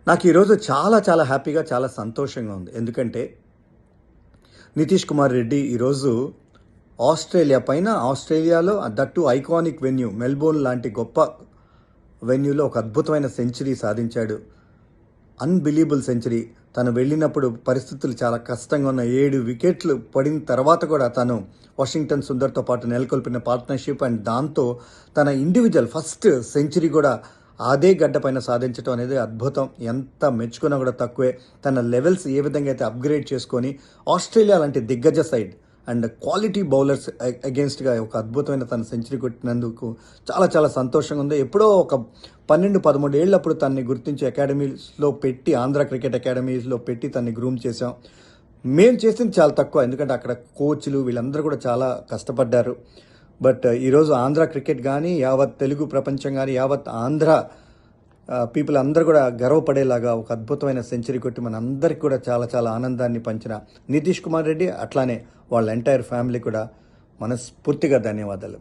నాకు ఈరోజు చాలా చాలా హ్యాపీగా, చాలా సంతోషంగా ఉంది. ఎందుకంటే, నితీష్ కుమార్ రెడ్డి ఈరోజు ఆస్ట్రేలియాలో దట్టు ఐకానిక్ వెన్యూ మెల్బోర్న్ లాంటి గొప్ప వెన్యూలో ఒక అద్భుతమైన సెంచరీ సాధించాడు. Unbelievable century. తను వెళ్ళినప్పుడు పరిస్థితులు చాలా కష్టంగా ఉన్న 7 వికెట్లు పడిన తర్వాత కూడా తను వాషింగ్టన్ సుందర్తో పాటు నెలకొల్పిన పార్ట్నర్షిప్ అండ్ దాంతో తన ఇండివిజువల్ ఫస్ట్ సెంచరీ కూడా అదే గడ్డ పైన సాధించడం అనేది అద్భుతం. ఎంత మెచ్చుకున్నా కూడా తక్కువే. తన లెవెల్స్ ఏ విధంగా అయితే అప్గ్రేడ్ చేసుకొని ఆస్ట్రేలియా లాంటి దిగ్గజ సైడ్ అండ్ క్వాలిటీ బౌలర్స్ అగేన్స్ట్గా ఒక అద్భుతమైన తన సెంచరీ కొట్టినందుకు చాలా చాలా సంతోషంగా ఉంది. ఎప్పుడో ఒక 12-13 ఏళ్ళప్పుడు తనని గుర్తించి అకాడమీస్లో పెట్టి, ఆంధ్ర క్రికెట్ అకాడమీస్లో పెట్టి తనని గ్రూమ్ చేసాం. మేము చేసింది చాలా తక్కువ, ఎందుకంటే అక్కడ కోచ్లు వీళ్ళందరూ కూడా చాలా కష్టపడ్డారు. బట్ ఈరోజు ఆంధ్ర క్రికెట్ కానీ, యావత్ తెలుగు ప్రపంచం కానీ, యావత్ ఆంధ్ర పీపుల్ అందరూ కూడా గర్వపడేలాగా ఒక అద్భుతమైన సెంచరీ కొట్టి మన అందరికి కూడా చాలా చాలా ఆనందాన్ని పంచిన నితీష్ కుమార్ రెడ్డి, అట్లానే వాళ్ళ ఎంటైర్ ఫ్యామిలీ కూడా మనస్ఫూర్తిగా ధన్యవాదాలు.